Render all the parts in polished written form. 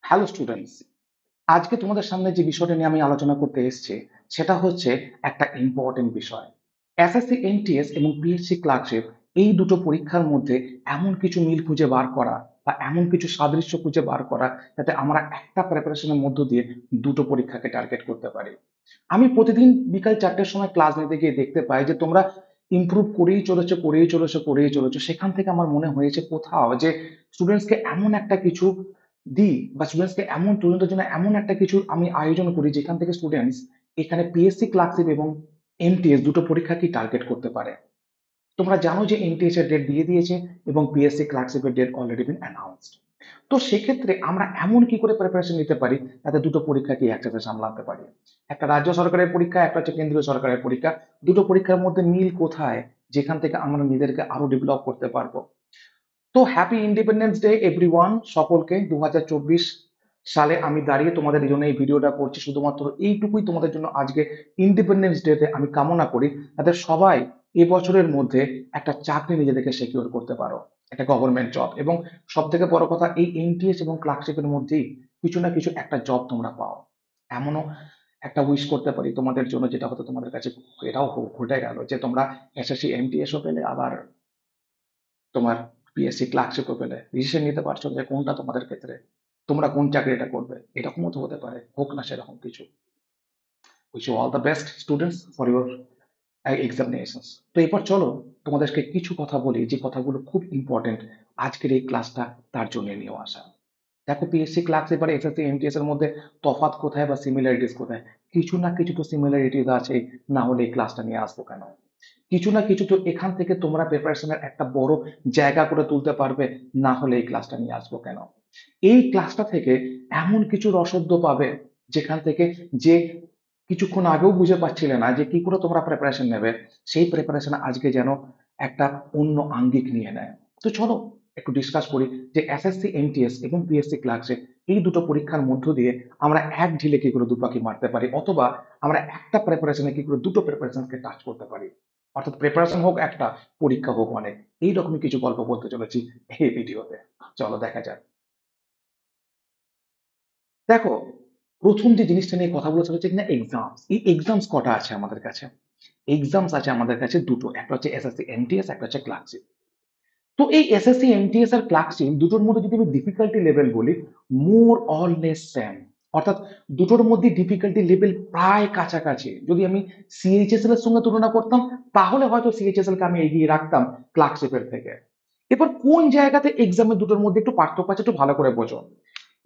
Hello students, আজকে তোমাদের সামনে যে বিষয়টা নিয়ে আমি আলোচনা করতে এসেছি সেটা হচ্ছে একটা ইম্পর্টেন্ট বিষয়। এসএসসি এমটিএস এবং পিএসসি ক্লার্কশিপ এই দুটো পরীক্ষার মধ্যে এমন কিছু মিল খুঁজে বার করা বা এমন কিছু সাদৃশ্য খুঁজে বার করা যাতে আমরা একটা প্রিপারেশনের মধ্য দিয়ে দুটো পরীক্ষাকে টার্গেট করতে পারি। আমি প্রতিদিন বিকাল 4টের সময় ক্লাস নিতে গিয়ে দেখতে পাই যে তোমরা ইমপ্রুভ করেই চলেছো। সেখান থেকে আমার মনে হয়েছে কোথাও যে স্টুডেন্টসকে এমন একটা কিছু দিই বা স্টুডেন্টদের জন্য এমন একটা কিছু আমি আয়োজন করি যেখান থেকে স্টুডেন্টস এখানে পিএসসি ক্লার্কশিপ এবং এমটিএস দুটো পরীক্ষাকেই টার্গেট করতে পারে। তোমরা জানো যে এমটিএস এর ডেট দিয়ে দিয়েছে এবং পিএসসি ক্লার্কশিপের ডেট অলরেডি বিন অ্যানাউন্সড। তো সেক্ষেত্রে আমরা এমন কি করে প্রিপারেশন নিতে পারি যাতে দুটো পরীক্ষাকে একসাথে সামলাতে পারি। একটা রাজ্য সরকারের পরীক্ষা, একটা হচ্ছে কেন্দ্রীয় সরকারের পরীক্ষা। দুটো পরীক্ষার মধ্যে মিল কোথায় যেখান থেকে আমরা নিজেদেরকে আরো ডেভেলপ করতে পারবো। তো হ্যাপি ইন্ডিপেন্ডেন্স ডে এভরিওয়ান, সকলকে। 2024 সালে আমি দাঁড়িয়ে তোমাদের জন্য এই ভিডিওটা করছি শুধুমাত্র এইটুকুই তোমাদের জন্য। আজকে ইন্ডিপেন্ডেন্স ডেতে আমি কামনা করি যাতে সবাই এবছরের মধ্যে একটা চাকরি নিজেদেরকে সিকিউর করতে পারো, একটা গভর্নমেন্ট জব, এবং সব থেকে বড় কথা এই এমটিএস এবং ক্লার্কশিপের মধ্যেই কিছু না কিছু একটা জব তোমরা পাও। এমনও একটা উইশ করতে পারি তোমাদের জন্য, যেটা হয়তো তোমাদের কাছে এটাও ঘটে গেল যে তোমরা এসএসসি এমটিএসও পেলে, আবার তোমার পিএসসি ক্লার্কশিপও পেলে। ডিসিশন নিতে পারছো যে কোনটা তোমাদের ক্ষেত্রে, তোমরা কোন চাকরিটা করবে। এরকমও তো হতে পারে, হোক না সেরকম কিছু। Wish you all the best students for your examinations. তো এরপর চলো তোমাদেরকে কিছু কথা বলি যে কথাগুলো খুব ইম্পর্টেন্ট আজকের এই ক্লাসটা তার জন্য নিয়ে আসা। দেখো, পিএসসি ক্লার্কশিপ আর এসএসসি এমটিএস এর মধ্যে তফাৎ কোথায় বা সিমিলারিটিস কোথায়? কিছু না কিছু তো সিমিলারিটিস আছে, না হলে এই ক্লাসটা নিয়ে আসবো কেন? কিছু না কিছু তো এখান থেকে তোমরা প্রিপারেশনের একটা বড় জায়গা করে তুলতে পারবে, না হলে এই ক্লাসটা নিয়ে আসবো কেন? এই ক্লাসটা থেকে এমন কিছু রসদ পাবে যেখান থেকে, যে কিছুক্ষণ আগেও বুঝে পাচ্ছিলে না যে কি করে তোমরা প্রিপারেশন নেবে, সেই প্রিপারেশন আজকে যেন একটা অন্য আঙ্গিক নিয়ে নেয়। তো চলো একটু ডিসকাস করি যে এসএসসি এমটিএস এবং পিএসসি ক্লার্কশিপ এই দুটো পরীক্ষার মধ্য দিয়ে আমরা এক ঢিলে কি করে দু পাখি মারতে পারি, অথবা আমরা একটা প্রিপারেশনে কি করে দুটো প্রিপারেশনকে টাচ করতে পারি। অর্থাৎ প্রিপারেশন হোক একটা, পরীক্ষা হোক অনেক। এইরকমই কিছু গল্প বলতে চলেছি এই ভিডিওতে। চলো দেখা যাক। দেখো, প্রথম যে জিনিসটা নিয়ে কথা বলতে হচ্ছে কিনা এক্সামস। এই এক্সামস কটা আছে আমাদের কাছে? এক্সামস আছে আমাদের কাছে দুটো, একটা হচ্ছে এসএসসি এমটিএস, একটা হচ্ছে ক্লার্কশিপ। তো এই এসএসসি এমটিএস আর ক্লার্কশিপ দুটোর মধ্যে যদি আমি ডিফিকাল্টি লেভেল বলি, মোর অর লেস সেম। অর্থাৎ দুটোর মধ্যে ডিফিকাল্টি লেভেল প্রায় কাছাকাছি। যদি আমি সিএইচএসএল এর সঙ্গে তুলনা করতাম, তাহলে হয়তো সিএইচএসএল কে আমি এগিয়ে রাখতাম ক্লার্কশিপের থেকে। এবার কোন জায়গাতে এক্সামের দুটোর মধ্যে একটু পার্থক্য আছে একটু ভালো করে বোঝো।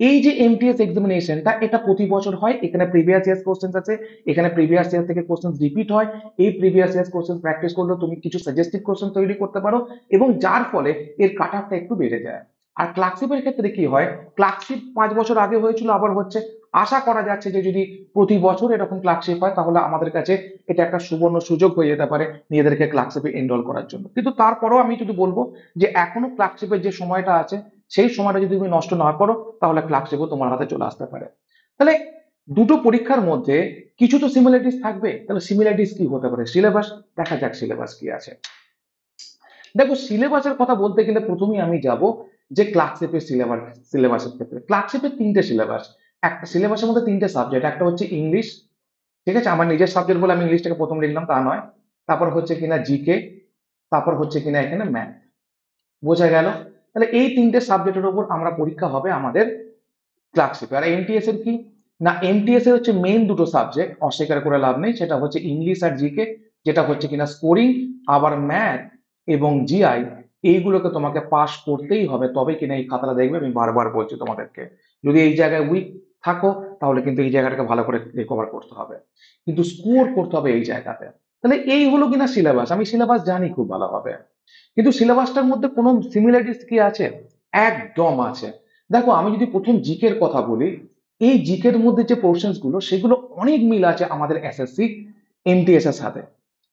এই যে এমটিএস এক্সামিনেশনটা, এটা প্রতি বছর হয়। এখানে প্রিভিয়াস ইয়ার্স কোশ্চেন আছে, এখানে প্রিভিয়াস ইয়ার থেকে কোশ্চেন রিপিট হয়। এই প্রিভিয়াস ইয়ার্স কোশ্চেন প্র্যাকটিস করলে তুমি কিছু সাজেস্টিভ কোশ্চেন তৈরি করতে পারো, এবং যার ফলে এর কাট অফটা একটু বেড়ে যায়। আর ক্লার্কশিপের ক্ষেত্রে কি হয়, ক্লার্কশিপ 5 বছর আগে হয়েছিল, আবার হচ্ছে। আশা করা যাচ্ছে যে যদি প্রতি বছর এরকম ক্লার্কশিপ হয়, তাহলে আমাদের কাছে এটা একটা সুবর্ণ সুযোগ হয়ে যেতে পারে নিজেদেরকে ক্লার্কশিপে এনরোল করার জন্য। কিন্তু তারপরেও আমি যদি বলবো যে এখনো ক্লার্কশিপের যে সময়টা আছে, সেই সময়টা যদি তুমি নষ্ট না করো, তাহলে ক্লার্কশিপও তোমার হাতে চলে আসতে পারে। তাহলে দুটো পরীক্ষার মধ্যে কিছু তো সিমিলারিটিস থাকবে। তাহলে সিমিলারিটিস কি হতে পারে? সিলেবাস। দেখা যাক সিলেবাস কি আছে। দেখো, সিলেবাসের কথা বলতে গেলে প্রথমেই আমি যাব যে ক্লার্কশিপের সিলেবাসের ক্ষেত্রে ক্লার্কশিপের তিনটে সিলেবাস। একটা সিলেবাসের মধ্যে তিনটে সাবজেক্ট। একটা হচ্ছে ইংলিশ, ঠিক আছে, আমার নিজের সাবজেক্ট বলে আমি ইংলিশটাকে প্রথম লিখলাম তা নয়। তারপর হচ্ছে কিনা জিকে, তারপর হচ্ছে কিনা এখানে ম্যাথ। বোঝা গেল? তাহলে এই তিনটে সাবজেক্টের উপর আমরা পরীক্ষা হবে আমাদের ক্লার্কশিপে। আর এমটিএস এর কি? না, এমটিএস এর হচ্ছে মেইন দুটো সাবজেক্ট, অস্বীকার করে লাভ নেই, সেটা হচ্ছে ইংলিশ আর জিকে, যেটা হচ্ছে কিনা স্কোরিং। আবার ম্যাথ এবং জিআই, এইগুলোকে তোমাকে পাস করতেই হবে, তবে কিনা এই খাতাটা দেখবে। আমি বারবার বলছি তোমাদেরকে, যদি এই জায়গায় উইক থাকো, তাহলে কিন্তু এই জায়গাটাকে ভালো করে রিকভার করতে হবে, কিন্তু স্কোর করতে হবে এই জায়গাতে। তাহলে এই হলো কিনা সিলেবাস। আমি সিলেবাস জানি খুব ভালোভাবে, কিন্তু সিলেবাসটার মধ্যে কোনো সিমিলারিটিস কি আছে? একদম আছে। দেখো, আমি যদি প্রথম জিকের কথা বলি, এই জিকের মধ্যে যে পোর্শনস গুলো, সেগুলো অনেক মিল আছে আমাদের এসএসসি এমটিএস এর সাথে।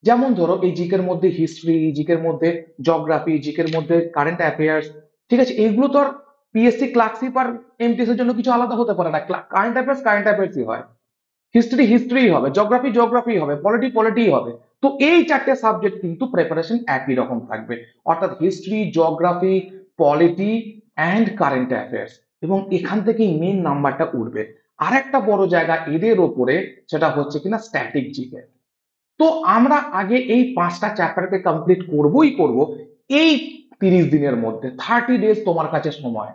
যেমন ধরো, এই জিকের মধ্যে হিস্ট্রি, জিকের মধ্যে জিওগ্রাফি, জিকের মধ্যে কারেন্ট অ্যাফেয়ার্স, ঠিক আছে, এগুলো তো আর পিএসসি ক্লার্কশিপ আর এমটিএস এর জন্য কিছু আলাদা হতে পারে না। কারেন্ট অ্যাফেয়ার্সই হয়, হিস্ট্রি হিস্ট্রি হবে, জিওগ্রাফি হবে, পলিটি হবে। তো এই চারটে সাবজেক্ট কিন্তু প্রিপারেশন একই রকম থাকবে। অর্থাৎ history, geography, polity and current affairs, এবং এখান থেকেই মেন নাম্বারটা উঠবে। আর একটা বড় জায়গা এদের ওপরে, সেটা হচ্ছে কিনা স্ট্যাটিক জিকে। তো আমরা আগে এই 5টা চ্যাপ্টারকে কমপ্লিট করবই করব এই 30 দিনের মধ্যে। 30 ডেজ তোমার কাছে সময়।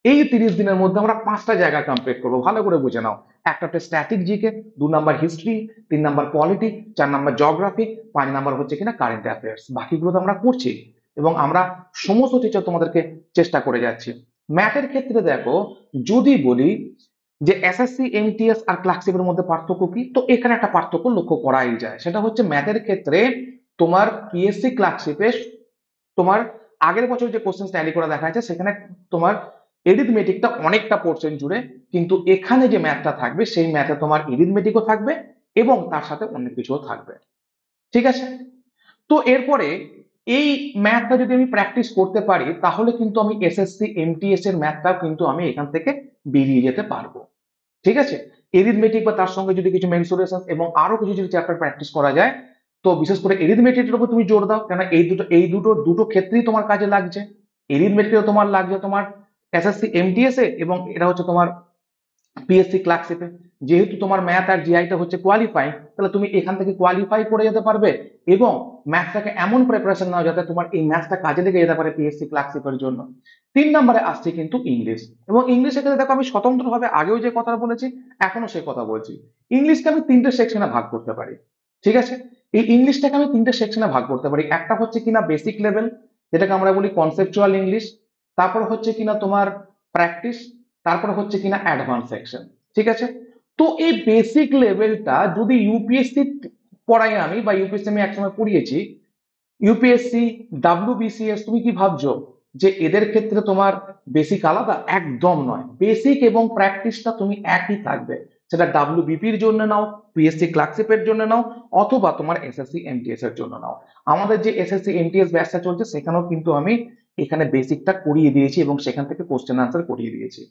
এই 30 দিনের মধ্যে আমরা 5টা জায়গা কমপ্লিট করবো, ভালো করে বুঝে নাও। একটা হচ্ছে static GK, 2 number history, 3 number polity, 4 number geography, 5 number হচ্ছে কিনা কারেন্ট অ্যাফেয়ার্স। বাকিগুলো তো আমরা করছি এবং আমরা সমস্ত টিচার তোমাদেরকে চেষ্টা করে যাচ্ছি। ম্যাথের ক্ষেত্রে দেখো, যদি বলি যে এসএসসি এমটিএস আর ক্লার্কশিপের মধ্যে পার্থক্য কি, তো এখানে একটা পার্থক্য লক্ষ্য করাই যায়। সেটা হচ্ছে ম্যাথের ক্ষেত্রে তোমার পিএসসি ক্লার্কশিপে তোমার আগের বছর যে কোশ্চেন ট্যালি করা দেখা যাচ্ছে সেখানে তোমার এরিথমেটিকটা অনেকটা পোর্শন জুড়ে, কিন্তু এখানে যে ম্যাথটা থাকবে সেই ম্যাথে তোমার এরিথমেটিকও থাকবে এবং তার সাথে অনেক কিছুও থাকবে। ঠিক আছে? তো এরপরে এই ম্যাথটা যদি আমি প্র্যাকটিস করতে পারি তাহলে কিন্তু আমি এসএসসি এমটিএস এর ম্যাথটাও কিন্তু আমি এখান থেকে বেরিয়ে যেতে পারবো। ঠিক আছে? এরিথমেটিক বা তার সঙ্গে যদি কিছু মেনসুরেশন এবং আরো কিছু যদি চ্যাপ্টার প্র্যাকটিস করা যায়, তো বিশেষ করে এরিথমেটিকের উপর তুমি জোর দাও, কেন এই দুটো ক্ষেত্রেই তোমার কাজে লাগছে। এরিথমেটিকও তোমার লাগছে তোমার এসএসসি এমটিএস এ, এবং এটা হচ্ছে তোমার পিএসসি ক্লার্কশিপে। যেহেতু তোমার ম্যাথ আর জিআইটা হচ্ছে কোয়ালিফাইং, তাহলে তুমি এখান থেকে কোয়ালিফাই করে যেতে পারবে এবং ম্যাথটাকে এমন প্রিপারেশন নাও যাতে তোমার এই ম্যাথটা কাজে লেগে যেতে পারে পিএসসি ক্লার্কশিপের জন্য। 3 নম্বরে আসছে কিন্তু ইংলিশ, এবং ইংলিশের ক্ষেত্রে দেখো আমি স্বতন্ত্রভাবে আগেও যে কথা বলেছি এখনো সেই কথা বলছি। ইংলিশকে আমি 3টে সেকশনে ভাগ করতে পারি। ঠিক আছে? এই ইংলিশটাকে আমি 3টে সেকশনে ভাগ করতে পারি। একটা হচ্ছে কিনা বেসিক লেভেল, যেটাকে আমরা বলি কনসেপচুয়াল ইংলিশ। তারপর হচ্ছে কিনা তোমার প্র্যাকটিস। তারপর হচ্ছে কিনা অ্যাডভান্স সেকশন। ঠিক আছে? তো এই বেসিক লেভেলটা যদি ইউপিএসসি পড়াই আমি, বা ইউপিএসসি আমি একসময় পড়িয়েছি, ইউপিএসসি, ডাব্লিউবিসিএস, তুমি কি ভাবছো যে এদের ক্ষেত্রে তোমার বেসিক আলাদা? একদম নয়। বেসিক এবং প্র্যাকটিসটা তুমি একই থাকবে, সেটা ডাব্লিউবিপির জন্য নাও, পিএসসি ক্লার্কশিপের জন্য নাও, অথবা তোমার এসএসসি এমটিএস এর জন্য নাও। আমাদের যে এসএসসি এমটিএস ব্যাচটা চলছে সেখানেও কিন্তু আমি এখানে বেসিকটা করিয়ে দিয়েছি এবং সেখান থেকে কোশ্চেন আনসার করিয়ে দিয়েছি।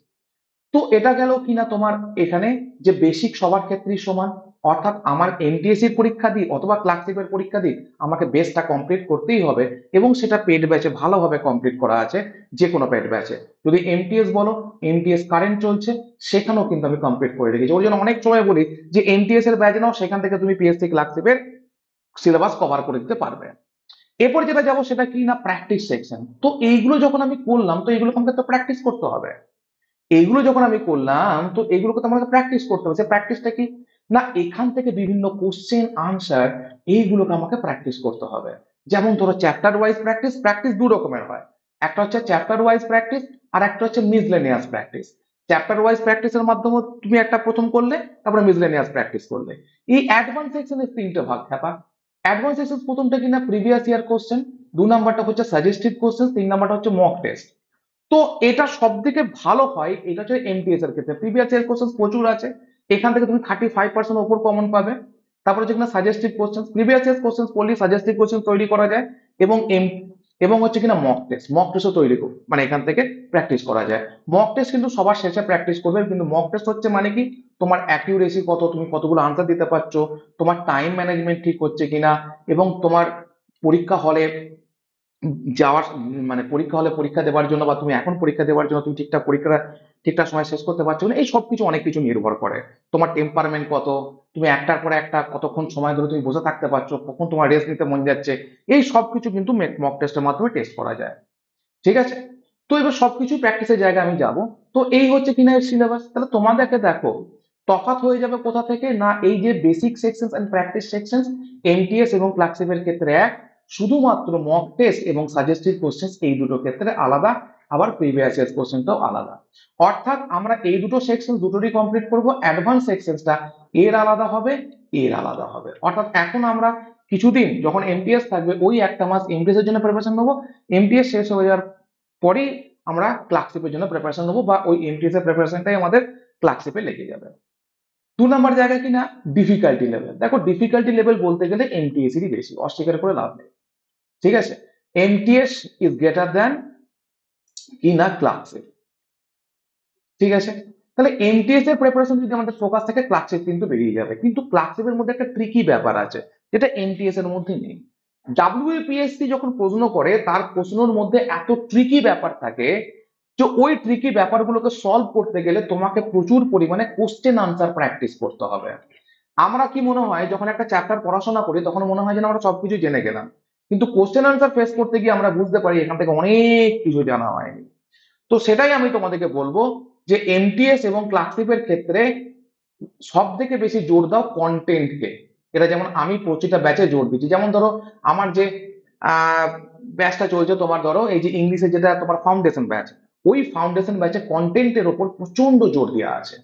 তো এটা গেল কিনা তোমার এখানে যে বেসিক সবার ক্ষেত্রেই সমান, অর্থাৎ আমার এমটিএসসি এর পরীক্ষা দিই অথবা ক্লার্কশিপের পরীক্ষা দিই, আমাকে বেসটা কমপ্লিট করতেই হবে এবং সেটা পেড ব্যাচে ভালোভাবে কমপ্লিট করা আছে। যে কোনো পেড ব্যাচে যদি এমটিএস বলো, এমটিএস কারেন্ট চলছে, সেখানেও কিন্তু আমি কমপ্লিট করে রেখেছি। ওই জন্য অনেক সময় বলি যে এমটিএস এর ব্যাচ নাও, সেখান থেকে তুমি পিএসসি ক্লার্কশিপের সিলেবাস কভার করে দিতে পারবে। এরপর যেটা যাবো সেটা কি না প্র্যাকটিস সেকশন। তো এইগুলো যখন আমি করলাম, তো এইগুলো আমাকে তো প্র্যাকটিস করতে হবে। এইগুলো যখন আমি করলাম, তো এগুলোকে তো আমাকে প্র্যাকটিস করতে হবে। সে প্র্যাকটিসটা কি না, এখান থেকে বিভিন্ন কোশ্চেন আনসার এইগুলোকে আমাকে প্র্যাকটিস করতে হবে। যেমন ধরো চ্যাপ্টার ওয়াইজ প্র্যাকটিস, প্র্যাকটিস দু রকমের হয়। একটা হচ্ছে চ্যাপ্টার ওয়াইজ প্র্যাকটিস, আর একটা হচ্ছে মিসলেনিয়াস প্র্যাকটিস। চ্যাপ্টার ওয়াইজ প্র্যাকটিসের মাধ্যমে তুমি একটা প্রথম করলে, তারপরে মিসলেনিয়াস প্র্যাকটিস করলে। এই অ্যাডভান্স সেকশনের 3টে ভাগ থাকা। অ্যাডভান্স সেকশন প্রথমটা কিনা প্রিভিয়াস ইয়ার কোশ্চেন, 2 নাম্বারটা হচ্ছে সাজেস্টিভ কোশ্চেন, 3 নাম্বারটা হচ্ছে মক টেস্ট। তো এটা সব থেকে ভালো হয়, এটা হচ্ছে এমটিএস এর ক্ষেত্রে প্রিভিয়াস ইয়ার কোশ্চেন প্রচুর আছে, এখান থেকে তুমি 35% ওপর কমন পাবে। তারপরে যেখানে suggestive question, previous year question পড়লে সাজেস্টিভ কোশ্চেন তৈরি করা যায়, এবং এবং হচ্ছে কিনা মক টেস্টও তৈরি মানে এখান থেকে প্র্যাকটিস করা যায়। মক টেস্ট কিন্তু সবার শেষে প্র্যাকটিস করবে, কিন্তু মক টেস্ট হচ্ছে মানে কি, তোমার অ্যাকিউরেসি কত, তুমি কতগুলো আনসার দিতে পারছো, তোমার টাইম ম্যানেজমেন্ট ঠিক হচ্ছে কিনা, এবং তোমার পরীক্ষা হলে যাওয়ার মানে পরীক্ষা হলে পরীক্ষা দেওয়ার জন্য, বা তুমি এখন পরীক্ষা দেওয়ার জন্য তুমি ঠিকঠাক পরীক্ষা ঠিকঠাক সময় শেষ করতে পারছো না, এই সব কিছু অনেক কিছু নির্ভর করে। তোমার টেম্পারমেন্ট কত, তুমি একটার পরে একটা কতক্ষণ সময় ধরে তুমি বসে থাকতে পারছো, কখন তোমার রেস্ট নিতে মন যাচ্ছে, এই সব কিছু কিন্তু মক টেস্টের মাধ্যমে টেস্ট করা যায়। ঠিক আছে? তো এবার সবকিছু প্র্যাকটিসের জায়গায় আমি যাব। তো এই হচ্ছে কিনা সিলেবাস। তাহলে তোমাদেরকে দেখো তফাৎ হয়ে যাবে কোথা থেকে না, এই যে basic section and practice section MTS এবং ক্লার্কশিপের ক্ষেত্রে এক, শুধুমাত্র মক টেস্ট এবং সাজেস্টিভ কোশ্চেন এই দুটো ক্ষেত্রে আলাদা, আবার প্রিভিয়াস ইয়ার কোশ্চেনটাও আলাদা। অর্থাৎ আমরা এই দুটো সেকশন দুটোরই কমপ্লিট করব। অ্যাডভান্স সেকশনটা এর আলাদা হবে, এর আলাদা হবে। অর্থাৎ এখন আমরা কিছুদিন যখন এমটিএস থাকবে ওই একটা মাস এমটিএস এর জন্য প্রিপারেশন নেবো, এমটিএস শেষ হয়ে যাওয়ার পরেই আমরা ক্লার্কশিপের জন্য প্রিপারেশন নেবো, বা ওই এমটিএস এর প্রিপারেশনটাই আমাদের ক্লার্কশিপে লেগে যাবে। 2 নাম্বার জায়গা কিনা ডিফিকাল্টি লেভেল। দেখো ডিফিকাল্টি লেভেল বলতে গেলে এমটিএস এরই বেশি, অস্বীকার করে লাভ নেই। ঠিক আছে? এমটিএস ইজ গ্রেটার দ্যান কিনা ক্লার্কশিপ। ঠিক আছে? তাহলে এমটিএস এর প্রিপারেশন যদি আমাদের ফোকাস থাকে, ক্লার্কশিপ কিন্তু বেরিয়ে যাবে। কিন্তু ক্লার্কশিপের মধ্যে একটা ট্রিকি ব্যাপার আছে যেটা এমটিএস এর মধ্যে নেই। ডাব্লিউপিএসসি যখন প্রশ্ন করে তার প্রশ্নের মধ্যে এত ট্রিকি ব্যাপার থাকে, যে ওই ট্রিকি ব্যাপারগুলোকে সলভ করতে গেলে তোমাকে প্রচুর পরিমাণে কোশ্চেন আনসার প্র্যাকটিস করতে হবে। আমরা কি মনে হয় যখন একটা চ্যাপ্টার পড়াশোনা করি তখন মনে হয় যেন আমরা সবকিছু জেনে গেলাম, কিন্তু কোশ্চেন আনসার ফেস করতে গিয়ে আমরা বুঝতে পারি এখান থেকে অনেক কিছু জানা হয়নি। তো সেটাই আমি তোমাদেরকে বলবো যে এমটিএস এবং ক্লার্কশিপের ক্ষেত্রে সব থেকে বেশি জোর দাও কন্টেন্টকে। এটা যেমন আমি প্রতিটা ব্যাচে জোর দিচ্ছি, যেমন ধরো আমার যে ব্যাচটা চলছে তোমার, ধরো এই যে ইংলিশে যেটা তোমার ফাউন্ডেশন ব্যাচ, ওই ফাউন্ডেশন ব্যাচে কন্টেন্টের ওপর প্রচন্ড জোর দেওয়া আছে,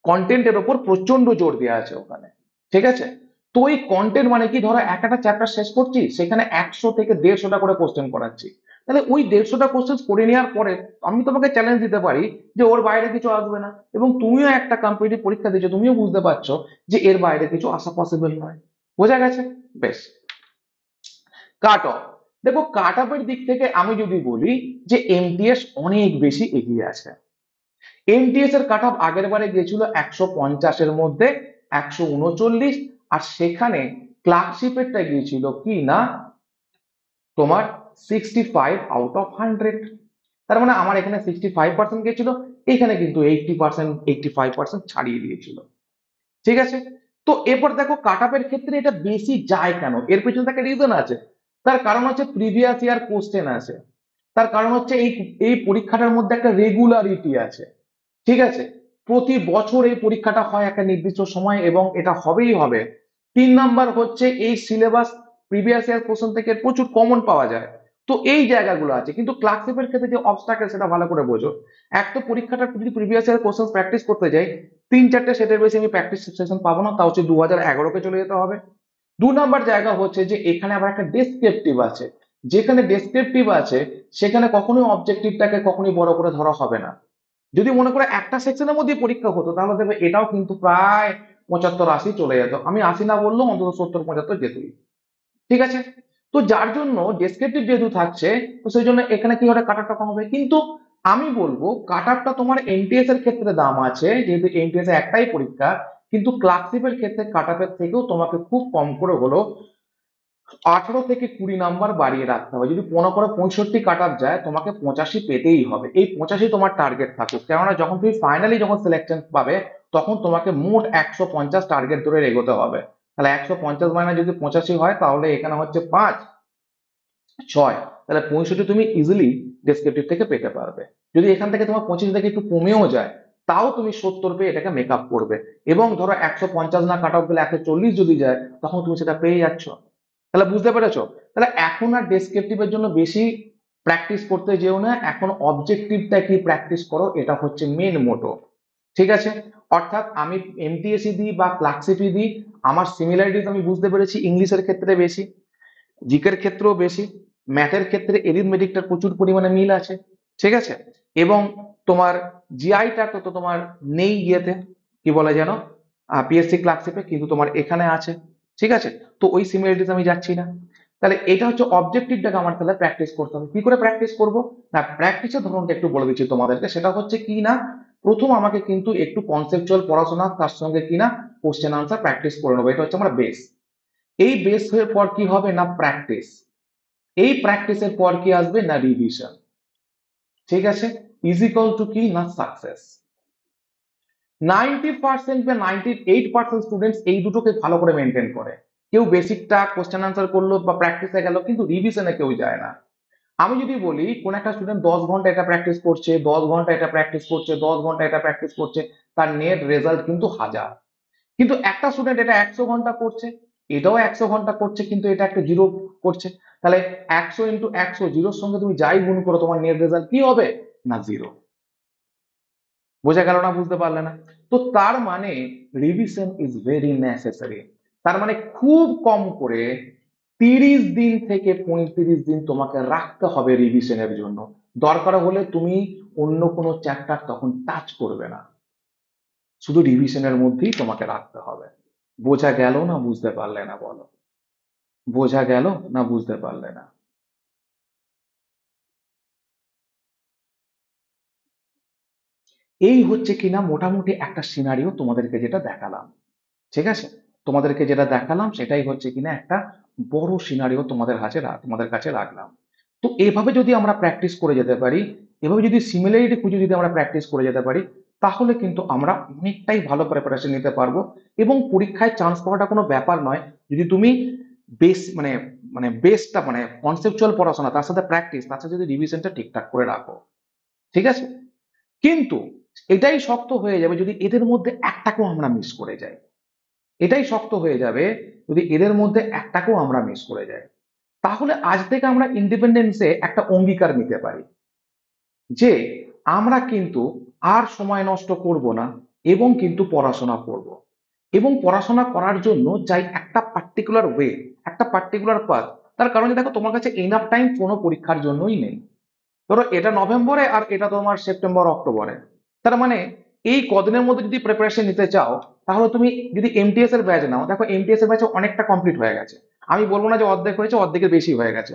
কন্টেন্টের ওপর প্রচন্ড জোর দেওয়া আছে ওখানে। ঠিক আছে? তো ওই কন্টেন্ট মানে কি, ধরো একটা চ্যাপ্টার শেষ করছি, সেখানে 100 থেকে 150টা করে কোশ্চেন করাচ্ছি, তাহলে ওই 150টা কোশ্চেন করে নেওয়ার পরে আমি তোমাকে চ্যালেঞ্জ দিতে পারি যে ওর বাইরে কিছু আসবে না, এবং তুমিও একটা কম্পিটিটিভ পরীক্ষা দিচ্ছ, তুমিও বুঝতে পারছো যে এর বাইরে কিছু আসা পসিবল নয়। বোঝা গেছে? বেশ। কাট অফ, দেখো কাট অফের দিক থেকে আমি যদি বলি যে এমটিএস অনেক বেশি এগিয়ে আছে। এমটিএস এর কাট অফ আগের বারে গিয়েছিল 150-এর মধ্যে 139, আর সেখানে ক্লার্কশিপেরটা গিয়েছিল কি না তোমার 65 আউট অফ 100। তার মানে আমার এখানে 65% গিয়েছিল, এখানে কিন্তু 80%, 85% ছাড়িয়ে দিয়েছিল। ঠিক আছে? তো এরপর দেখো কাট অফের ক্ষেত্রে এটা বেশি যায় কেন, এর পেছনে একটা রিজন আছে। তার কারণ হচ্ছে প্রিভিয়াস ইয়ার কোশ্চেন আছে, তার কারণ হচ্ছে এই এই পরীক্ষাটার মধ্যে একটা রেগুলারিটি আছে। ঠিক আছে? প্রতি বছর এই পরীক্ষাটা হয় একটা নির্দিষ্ট সময় এবং এটা হবেই হবে। 3 নাম্বার হচ্ছে এই সিলেবাস প্রিভিয়াস ইয়ার কোশ্চেন থেকে প্রচুর কমন পাওয়া যায়। তো এই জায়গাগুলো আছে, কিন্তু ক্লাসিফের ক্ষেত্রে যে অবস্টাকেল সেটা ভালো করে বোঝো। এক তো পরীক্ষাটা যদি প্রিভিয়াস ইয়ার কোশ্চেন প্র্যাকটিস করতে যাই, 3-4টে সেটের বেশি আমি প্র্যাকটিস সেশন পাবো না, তা হচ্ছে 2011-কে চলে যেতে হবে। 2 নাম্বার জায়গা হচ্ছে যে এখানে আবার একটা ডেসক্রিপটিভ আছে, যেখানে ডেসক্রিপটিভ আছে সেখানে কখনোই অবজেক্টিভটাকে কখনোই বড় করে ধরা হবে না। যদি মনে করে একটা সেকশনের মধ্যে পরীক্ষা হতো তাহলে দেখবে এটাও কিন্তু প্রায় 75-80 চলে যেত, আমি 80 না বললেও অন্তত 70-75 যেতই। ঠিক আছে? তো যার জন্য ডেসক্রিপটিভ যেহেতু থাকছে, তো সেই জন্য এখানে কি হবে, কাট অফটা কম হবে। কিন্তু আমি বলবো কাট অফটা তোমার এনটিএস এর ক্ষেত্রে দাম আছে, যেহেতু এনটিএস এর একটাই পরীক্ষা, কিন্তু ক্লার্কশিপের ক্ষেত্রে কাট অফের থেকেও তোমাকে খুব কম করে হলো 18 থেকে 20 নাম্বার বাড়িয়ে রাখতে হবে। যদি মনে করো 65 কাট অফ যায়, তোমাকে 85 পেতেই হবে। এই 85 তোমার টার্গেট থাকুক, কেননা যখন তুমি ফাইনালি যখন সিলেকশন পাবে তখন তোমাকে মোট 150 টার্গেট ধরে এগোতে হবে। তাহলে 150 মানে যদি 85 হয়, তাহলে এখানে হচ্ছে 5, 6, তাহলে 65 তুমি ইজিলি ডেসক্রিপটিভ থেকে পেতে পারবে। যদি এখান থেকে তোমার 25 থেকে একটু কমেও যায়, তাও তুমি 70 পেয়ে এটাকে মেক আপ করবে। এবং ধরো 150 না কাট অফ গেলে 140 যদি যায়, তখন তুমি সেটা পেয়ে যাচ্ছ। তাহলে বুঝতে পেরেছো? তাহলে এখন আর ডেসক্রিপটিভের জন্য বেশি প্র্যাকটিস করতে যেও না, এখন অবজেক্টিভটা কি প্র্যাকটিস করো, এটা হচ্ছে মেন মোটো। ঠিক আছে? অর্থাৎ আমি এমটিএসই দিই বা ক্লার্কশিপই দিই, আমার সিমিলারিটিস আমি বুঝতে পেরেছি ইংলিশের ক্ষেত্রে বেশি, জিকের ক্ষেত্রেও বেশি, ম্যাথের ক্ষেত্রে এরিথমেটিকটার প্রচুর পরিমাণে মিল আছে। ঠিক আছে? এবং তোমার জিআইটা তো তোমার নেই ইয়েতে, কি বলে যেন, পিএসসি ক্লার্কশিপে, কিন্তু তোমার এখানে আছে। ঠিক আছে? তো ওই সিমিলারিটিস আমি যাচ্ছি না। তাহলে এটা হচ্ছে অবজেক্টিভটাকে আমার তাহলে প্র্যাকটিস করতে হবে। কি করে প্র্যাকটিস করব? না, প্র্যাকটিসের ধরনটা একটু বলে দিচ্ছি তোমাদেরকে। সেটা হচ্ছে কি না, প্রথম আমাকে কিন্তু একটু কনসেপচুয়াল পড়াশোনা, তার সঙ্গে কি না কোশ্চেন আনসার প্র্যাকটিস করে নেবো, এটা হচ্ছে আমার বেস। এই বেস হয়ে পর কি হবে না প্র্যাকটিস, এই প্র্যাকটিসের পর কি আসবে না রিভিশন। ঠিক আছে? ইজ ইকুয়াল টু কি না সাকসেস। 90% বা 98% স্টুডেন্টস এই দুটোকে ভালো করে মেনটেন করে। কেউ বেসিকটা কোশ্চেন আনসার করলো বা প্র্যাকটিসে গেল, কিন্তু রিভিশনে কেউ যায় না। আমি যদি বলি কোন একটা স্টুডেন্ট 10 ঘন্টা এটা প্র্যাকটিস করছে, 10 ঘন্টা এটা প্র্যাকটিস করছে, 10 ঘন্টা এটা প্র্যাকটিস করছে, তার নেট রেজাল্ট কিন্তু 1000। কিন্তু একটা স্টুডেন্ট এটা 100 ঘন্টা করছে, এটাও 100 ঘন্টা করছে, কিন্তু এটা একটা জিরো করছে। তাহলে 100 × 100, জিরোর সঙ্গে তুমি যাই গুণ করো, তোমার নেট রেজাল্ট কি হবে না জিরো। বোঝা গেল না বুঝতে পারলে না? তো তার মানে রিভিশন ইজ ভেরি নেসেসারি। তার মানে খুব কম করে 30 দিন থেকে 35 দিন তোমাকে রাখতে হবে রিভিশনের জন্য। দরকার হলে তুমি অন্য কোনো চ্যাপ্টার তখন টাচ করবে না, শুধু রিভিশনের মধ্যেই তোমাকে রাখতে হবে। বোঝা গেল না বুঝতে পারলে না বলো? বোঝা গেল না বুঝতে পারলে না? এই হচ্ছে কিনা মোটামুটি একটা সিনারিও তোমাদেরকে যেটা দেখালাম। ঠিক আছে? তোমাদেরকে যেটা দেখালাম সেটাই হচ্ছে কিনা একটা বড় সিনারিও তোমাদের কাছে রাখলাম। তো এভাবে যদি আমরা প্র্যাকটিস করে যেতে পারি, এভাবে যদি সিমিলারিটি খুঁজে যদি আমরা প্র্যাকটিস করে যেতে পারি, তাহলে কিন্তু আমরা অনেকটাই ভালো প্রিপারেশন নিতে পারবো এবং পরীক্ষায় চান্স পাওয়াটা কোনো ব্যাপার নয়। যদি তুমি বেস মানে মানে বেসটা মানে কনসেপচুয়াল পড়াশোনা, তার সাথে প্র্যাকটিস, তার সাথে যদি রিভিশনটা ঠিকঠাক করে রাখো, ঠিক আছে? কিন্তু এটাই শক্ত হয়ে যাবে যদি এদের মধ্যে একটাকেও আমরা মিস করে যাই। এটাই শক্ত হয়ে যাবে যদি এদের মধ্যে একটাকেও আমরা মিস করে যাই। তাহলে আজ থেকে আমরা ইন্ডিপেন্ডেন্সে একটা অঙ্গীকার নিতে পারি যে আমরা কিন্তু আর সময় নষ্ট করব না এবং কিন্তু পড়াশোনা করব, এবং পড়াশোনা করার জন্য যাই একটা পার্টিকুলার ওয়ে, একটা পার্টিকুলার পাথ। তার কারণ দেখো, তোমার কাছে এনাফ টাইম কোনো পরীক্ষার জন্যই নেই। ধরো এটা নভেম্বরে আর এটা তোমার সেপ্টেম্বর অক্টোবরে, তার মানে এই কদিনের মধ্যে যদি প্রিপারেশন নিতে চাও, তাহলে তুমি যদি এমটিএস এর ব্যাচ নাও, দেখো এমটিএস এর ব্যাচ অনেকটা কমপ্লিট হয়ে গেছে। আমি বলবো না যে অর্ধেক হয়েছে, অর্ধেকের বেশি হয়ে গেছে।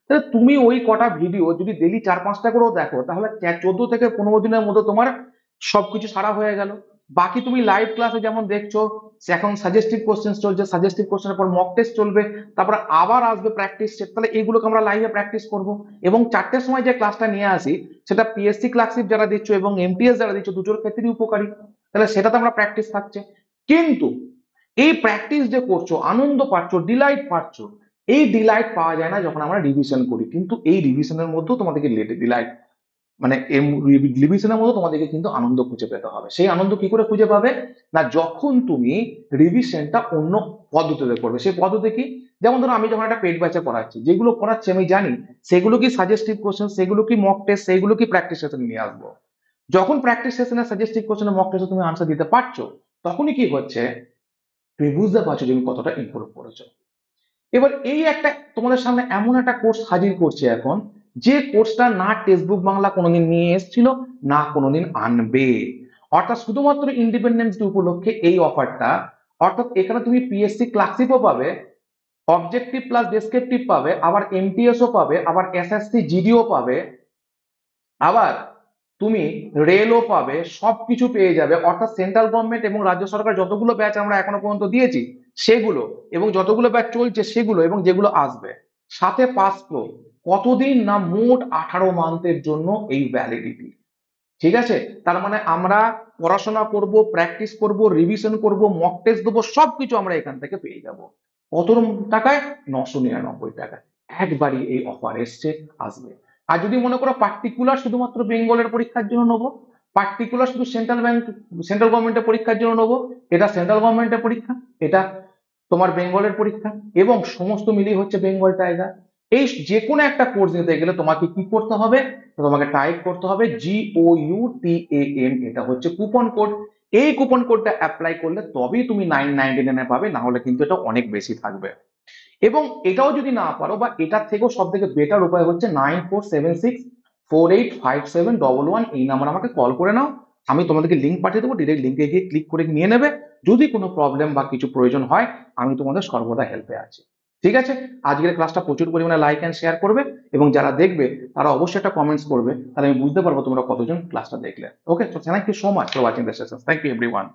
তাহলে তুমি ওই কটা ভিডিও যদি ডেলি 4-5টা করেও দেখো, তাহলে 14 থেকে 15 দিনের মধ্যে তোমার সবকিছু সারা হয়ে গেল। বাকি তুমি লাইভ ক্লাসে যেমন দেখছো, এখন সাজেস্টিভ কোশ্চেন চলছে, সাজেস্টিভ কোশ্চেনের পর মক টেস্ট চলবে, তারপর আবার আসবে প্র্যাকটিস সেট, তাহলে এইগুলোকে আমরা লাইভে প্র্যাকটিস করব। এবং 4টের সময় যে ক্লাসটা নিয়ে আসি, সেটা পিএসসি ক্লাসিপ যারা দিচ্ছ এবং এমটিএস যারা দিচ্ছ, দুটোর ক্ষেত্রেই উপকারী। তাহলে সেটাতে আমরা প্র্যাকটিস থাকছে। কিন্তু এই প্র্যাকটিস যে করছো, আনন্দ পাচ্ছ, ডিলাইট পাচ্ছ, এই ডিলাইট পাওয়া যায় না যখন আমরা রিভিশন করি। কিন্তু এই রিভিশনের মধ্যেও তোমাদেরকে ডিলাইট মানে রিভিশনের মধ্যে তোমাদেরকে কিন্তু আনন্দ খুঁজে পেতে হবে। সেই আনন্দ কি করে খুঁজে পাবে? না, যখন তুমি রিভিশনটা অন্য পদ্ধতিতে করবে। সেই পদ্ধতি কি? যেমন ধরো আমি যখন একটা পেড ব্যাচে পড়াচ্ছি, যেগুলো পড়াচ্ছি আমি জানি সেগুলো কি সাজেস্টিভ কোশ্চেন, সেগুলো কি মক টেস্ট, সেগুলো কি প্র্যাকটিস সেশন নিয়ে আসবো। যখন প্র্যাকটিস সেশনে সাজেস্টিভ কোশ্চেন মক টেস্টে তুমি আনসার দিতে পারছো, তখনই কি হচ্ছে, তুমি বুঝতে পারছো যে তুমি কতটা ইমপ্রুভ করেছো। এবার এই একটা তোমাদের সামনে এমন একটা কোর্স হাজির করছি এখন, যে কোর্সটা না টেক্সটবুক বাংলা কোনোদিন নিয়ে এসেছিল, না কোনোদিন আনবে। অর্থাৎ শুধুমাত্র ইন্ডিপেন্ডেন্স ডে উপলক্ষে এই অফারটা। অর্থাৎ এখানে তুমি পিএসসি ক্লাসিপও পাবে, অবজেক্টিভ প্লাস ডেসক্রিপটিভ পাবে, আবার এমটিএসও পাবে, আবার এসএসসি জিডিও পাবে, আবার তুমি রেলও পাবে, সবকিছু পেয়ে যাবে। অর্থাৎ সেন্ট্রাল গভর্নমেন্ট এবং রাজ্য সরকার যতগুলো ব্যাচ আমরা এখনো পর্যন্ত দিয়েছি সেগুলো, এবং যতগুলো ব্যাচ চলছে সেগুলো, এবং যেগুলো আসবে, সাথে পাস প্রো। কতদিন? না, মোট 18 মান্থের জন্য এই ভ্যালিডিটি। ঠিক আছে? তার মানে আমরা পড়াশোনা করব, প্র্যাকটিস করব, রিভিশন করব, মক টেস্ট দেবো, সবকিছু আমরা এখান থেকে পেয়ে যাব। কত টাকায়? 999 টাকায়। একবারই এই অফার এসছে, আসবে। আর যদি মনে করো পার্টিকুলার শুধুমাত্র বেঙ্গলের পরীক্ষার জন্য নেবো, পার্টিকুলার শুধু সেন্ট্রাল গভর্নমেন্টের পরীক্ষার জন্য নেবো, এটা সেন্ট্রাল গভর্নমেন্টের পরীক্ষা, এটা তোমার বেঙ্গলের পরীক্ষা, এবং সমস্ত মিলিয়ে হচ্ছে বেঙ্গল টাইগার। এই যে কোনো একটা কোর্স নিতে গেলে তোমাকে কি করতে হবে? তোমাকে টাইপ করতে হবে GOUTAM, এটা হচ্ছে কুপন কোড। এই কুপন কোডটা অ্যাপ্লাই করলে তবেই তুমি 999 পাবে, না হলে কিন্তু এটা অনেক বেশি থাকবে। এবং এটাও যদি না পারো, বা এটার থেকেও সব থেকে বেটার উপায় হচ্ছে 9476485711, এই নাম্বার আমাকে কল করে নাও। আমি তোমাদেরকে লিঙ্ক পাঠিয়ে দেবো, ডিরেক্ট লিঙ্কে গিয়ে ক্লিক করে নিয়ে নেবে। যদি কোনো প্রবলেম বা কিছু প্রয়োজন হয়, আমি তোমাদের সর্বদা হেল্পে আছি। ঠিক আছে? আজকের ক্লাসটা প্রচুর পরিমাণে লাইক অ্যান্ড শেয়ার করবে, এবং যারা দেখবে তারা অবশ্যই একটা কমেন্টস করবে, তাহলে আমি বুঝতে পারবো তোমরা কতজন ক্লাসটা দেখলে। Okay, so thank you so much for watching the session. Thank you everyone.